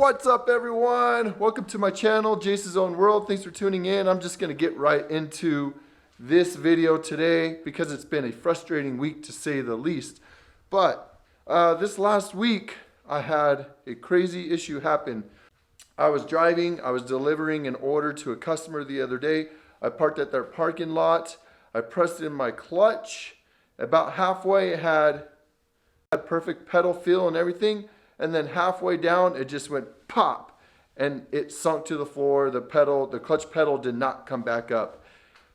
What's up, everyone? Welcome to my channel, Jace's Own World. Thanks for tuning in. I'm just going to get right into this video today because it's been a frustrating week to say the least. But this last week, I had a crazy issue happen. I was driving, I was delivering an order to a customer the other day. I parked at their parking lot. I pressed in my clutch. About halfway, it had perfect pedal feel and everything. And then halfway down, it just went pop and it sunk to the floor. The clutch pedal did not come back up.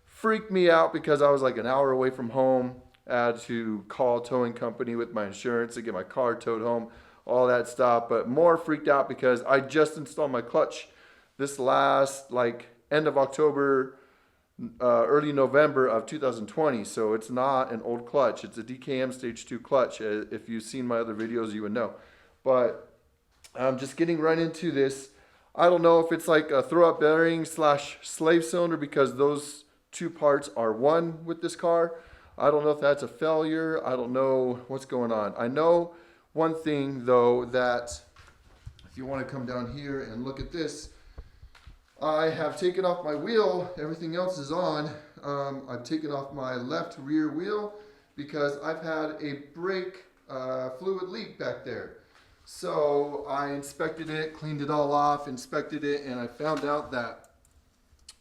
Freaked me out because I was like an hour away from home. I had to call a towing company with my insurance to get my car towed home, all that stuff. But more freaked out because I just installed my clutch this last end of October, early November of 2020. So it's not an old clutch. It's a DKM stage 2 clutch. If you've seen my other videos, you would know. But I'm just getting right into this. I don't know if it's like a throw-up bearing / slave cylinder because those two parts are one with this car. I don't know if that's a failure. I don't know what's going on. I know one thing though, that if you want to come down here and look at this, I have taken off my wheel. Everything else is on. I've taken off my left rear wheel because I've had a brake fluid leak back there. So I inspected it, cleaned it all off, inspected it, and I found out that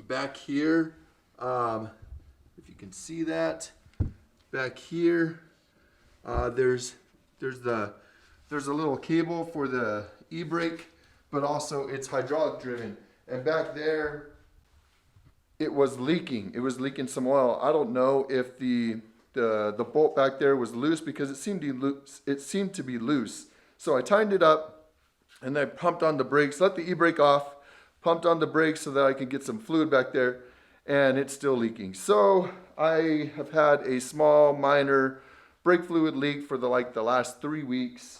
back here, if you can see that, back here, there's a little cable for the e-brake, but also it's hydraulic driven. And back there, it was leaking. It was leaking some oil. I don't know if the bolt back there was loose because it seemed to be loose. So I tightened it up and I pumped on the brakes, let the e-brake off, pumped on the brakes so that I could get some fluid back there, and it's still leaking. So I have had a small minor brake fluid leak for the last 3 weeks.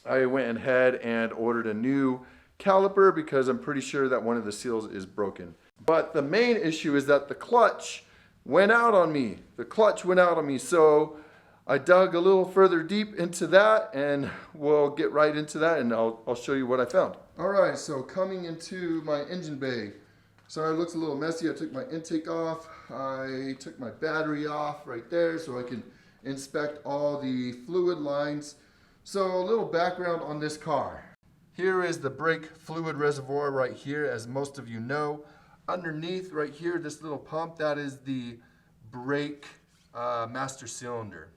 I went ahead and ordered a new caliper because I'm pretty sure that one of the seals is broken. But the main issue is that the clutch went out on me. The clutch went out on me. So I dug a little further deep into that and we'll get right into that and I'll show you what I found. Alright, so coming into my engine bay. Sorry, it looks a little messy. I took my intake off. I took my battery off right there so I can inspect all the fluid lines. So a little background on this car. Here is the brake fluid reservoir right here, as most of you know. Underneath right here, this little pump, that is the brake master cylinder.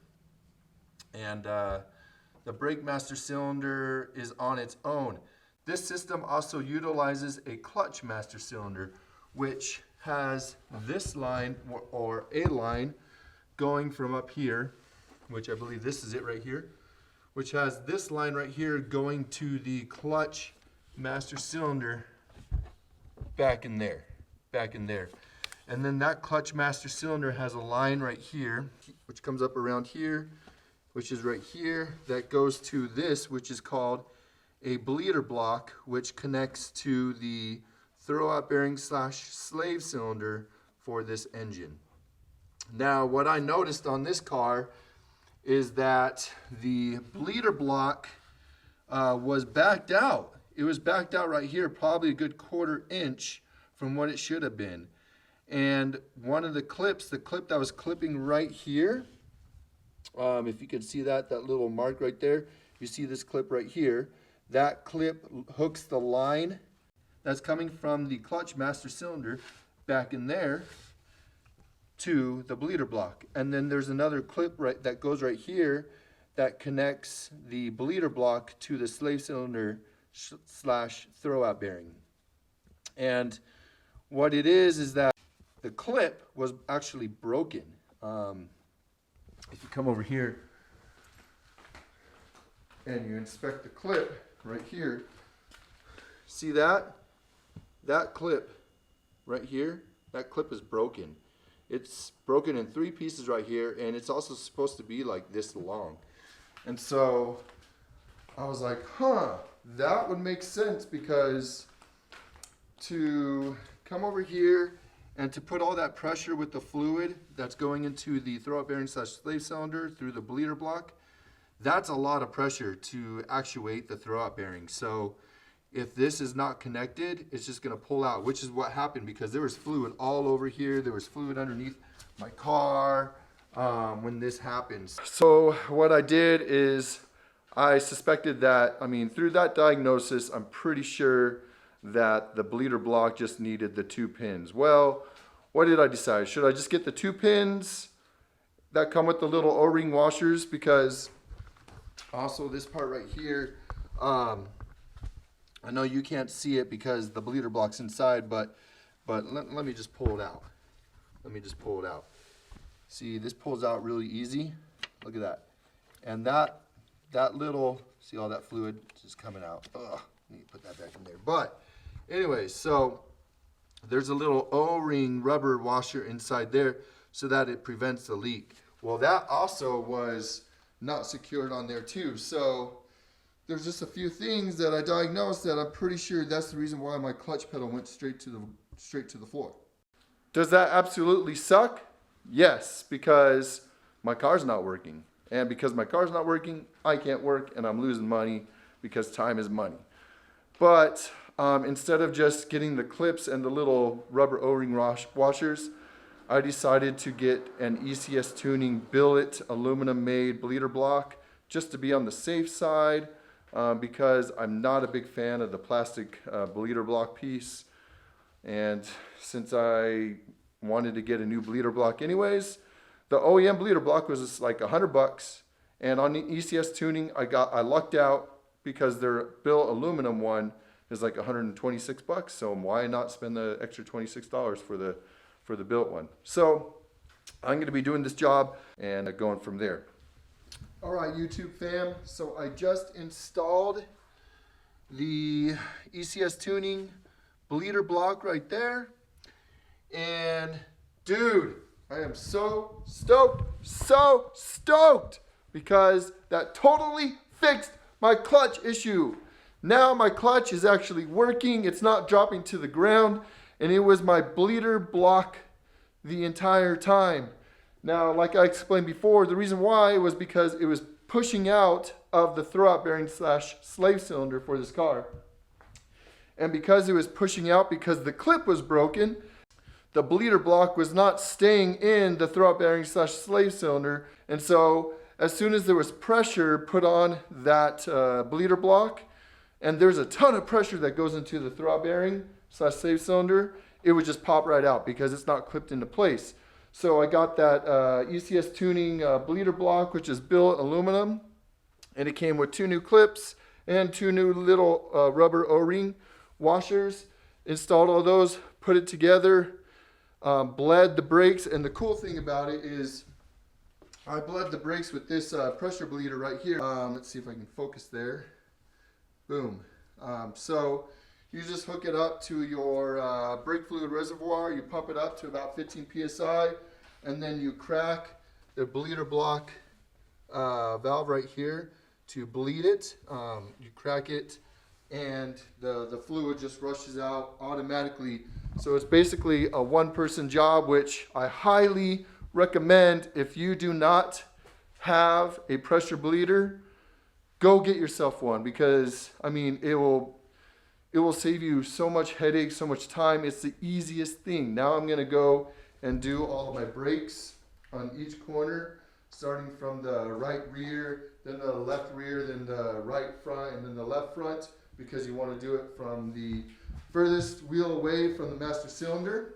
And the brake master cylinder is on its own. This system also utilizes a clutch master cylinder, which has this line or a line going from up here, which I believe this is it right here, which has this line right here going to the clutch master cylinder back in there. And then that clutch master cylinder has a line right here, which comes up around here, which is right here, that goes to this, which is called a bleeder block, which connects to the throw-out bearing / slave cylinder for this engine. Now, what I noticed on this car is that the bleeder block was backed out. It was backed out right here, probably a good 1/4 inch from what it should have been. And one of the clips, the clip that was clipping right here, if you can see that little mark right there, you see this clip right here. That clip hooks the line that's coming from the clutch master cylinder back in there to the bleeder block. And then there's another clip that goes right here that connects the bleeder block to the slave cylinder / throw-out bearing. And what it is that the clip was actually broken. If you come over here and you inspect the clip right here, see that? That clip right here, that clip is broken. It's broken in 3 pieces right here, and it's also supposed to be like this long. And so I was like, that would make sense, because to come over here and to put all that pressure with the fluid that's going into the throw-out bearing / slave cylinder through the bleeder block, that's a lot of pressure to actuate the throw-out bearing. So if this is not connected, it's just gonna pull out, which is what happened because there was fluid all over here. There was fluid underneath my car when this happens. So what I did is I suspected that, through that diagnosis, I'm pretty sure that the bleeder block just needed the 2 pins. Well, what did I decide? Should I just get the 2 pins that come with the little O-ring washers? Because also this part right here, I know you can't see it because the bleeder block's inside, but let me just pull it out. Let me just pull it out. See, this pulls out really easy. Look at that. And that little, see all that fluid just coming out. Ugh, let me put that back in there. But anyways, so there's a little O-ring rubber washer inside there so that it prevents the leak. Well, that also was not secured on there too. So there's just a few things that I diagnosed that I'm pretty sure that's the reason why my clutch pedal went straight to the floor. Does that absolutely suck? Yes, because my car's not working. And because my car's not working, I can't work and I'm losing money because time is money. But instead of just getting the clips and the little rubber O-ring washers, I decided to get an ECS tuning billet aluminum made bleeder block just to be on the safe side. Because I'm not a big fan of the plastic bleeder block piece. And since I wanted to get a new bleeder block anyways, the OEM bleeder block was just like $100. And on the ECS tuning, I lucked out because their billet aluminum one is like $126. So why not spend the extra $26 for the billet one? So I'm going to be doing this job and going from there. All right, YouTube fam, so I just installed the ECS tuning bleeder block right there. And dude, I am so stoked because that totally fixed my clutch issue. Now my clutch is actually working. It's not dropping to the ground, and it was my bleeder block the entire time. Now, like I explained before, the reason why was because it was pushing out of the throwout bearing / slave cylinder for this car. And because it was pushing out because the clip was broken, the bleeder block was not staying in the throwout bearing / slave cylinder. And so as soon as there was pressure put on that bleeder block, and there's a ton of pressure that goes into the throwout bearing / slave cylinder, it would just pop right out because it's not clipped into place. So I got that ECS tuning bleeder block, which is billet aluminum, and it came with 2 new clips and 2 new little rubber O-ring washers. Installed all those, put it together, bled the brakes, and the cool thing about it is I bled the brakes with this pressure bleeder right here. Let's see if I can focus there. Boom. So you just hook it up to your brake fluid reservoir, you pump it up to about 15 psi, and then you crack the bleeder block valve right here to bleed it. You crack it and the fluid just rushes out automatically. So it's basically a one-person job, which I highly recommend. If you do not have a pressure bleeder, go get yourself one, because it will save you so much headache, so much time. It's the easiest thing. Now I'm gonna go and do all of my brakes on each corner, starting from the right rear, then the left rear, then the right front, and then the left front, because you want to do it from the furthest wheel away from the master cylinder.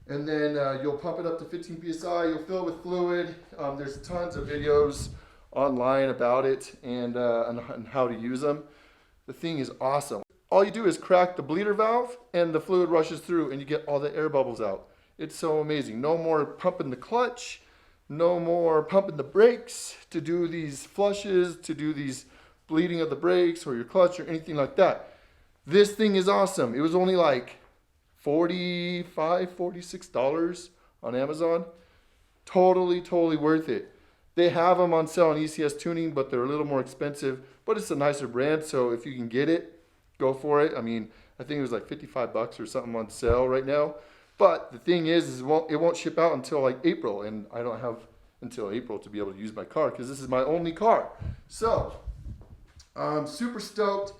And then you'll pump it up to 15 psi, you'll fill it with fluid. There's tons of videos online about it and how to use them. The thing is awesome. All you do is crack the bleeder valve and the fluid rushes through and you get all the air bubbles out. It's so amazing. No more pumping the clutch, no more pumping the brakes to do these flushes, to do these bleeding of the brakes or your clutch or anything like that. This thing is awesome. It was only like $45, $46 on Amazon. Totally worth it. They have them on sale on ECS Tuning, but they're a little more expensive, but it's a nicer brand, so if you can get it, go for it. I think it was like $55 or something on sale right now. But the thing is it won't ship out until like April, and I don't have until April to be able to use my car because this is my only car. So I'm super stoked.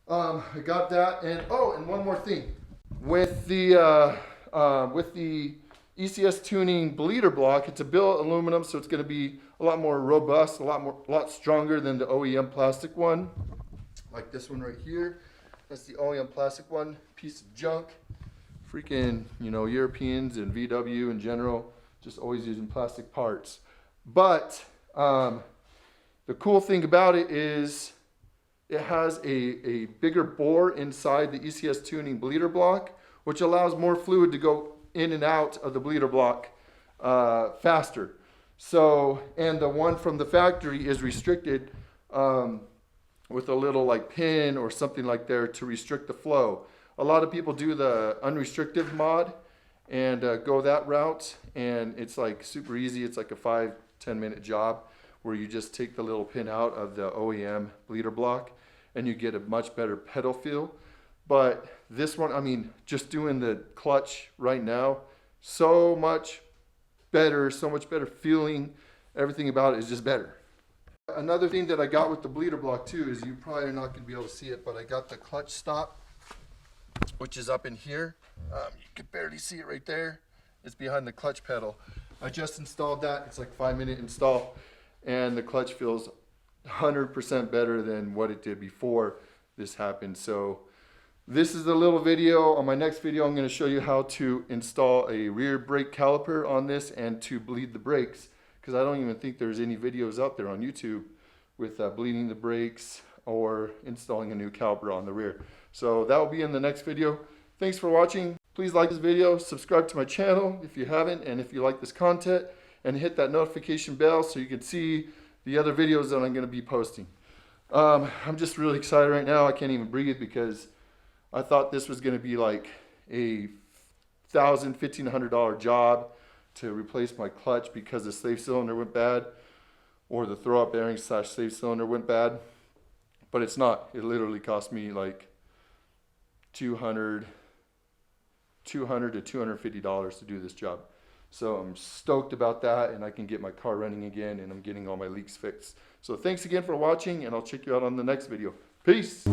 I got that, and oh, and one more thing. With the ECS tuning bleeder block, it's a billet aluminum, so it's going to be a lot more robust, a lot stronger than the OEM plastic one, like this one right here. That's the OEM plastic one, piece of junk. Freaking, you know, Europeans and VW in general, just always using plastic parts. But the cool thing about it is it has a bigger bore inside the ECS tuning bleeder block, which allows more fluid to go in and out of the bleeder block faster. So, and the one from the factory is restricted with a little like pin or something like there to restrict the flow. A lot of people do the unrestricted mod and go that route, and it's like super easy. It's like a 5-10 minute job where you just take the little pin out of the OEM bleeder block and you get a much better pedal feel. But this one, I mean, just doing the clutch right now, so much better feeling. Everything about it is just better. Another thing that I got with the bleeder block too is, you probably are not going to be able to see it, but I got the clutch stop, which is up in here. You can barely see it right there. It's behind the clutch pedal. I just installed that. It's like 5-minute install, and the clutch feels 100% better than what it did before this happened. So this is the little video. On my next video, I'm going to show you how to install a rear brake caliper on this and to bleed the brakes, because I don't even think there's any videos out there on YouTube with bleeding the brakes or installing a new caliper on the rear. So that will be in the next video. Thanks for watching. Please like this video, subscribe to my channel if you haven't, and if you like this content, and hit that notification bell so you can see the other videos that I'm going to be posting. I'm just really excited right now. I can't even breathe because I thought this was going to be like a $1,500 job to replace my clutch because the slave cylinder went bad, or the throw-up bearing / slave cylinder went bad. But it's not. It literally cost me like $200 to $250 to do this job. So I'm stoked about that, and I can get my car running again, and I'm getting all my leaks fixed. So thanks again for watching, and I'll check you out on the next video. Peace.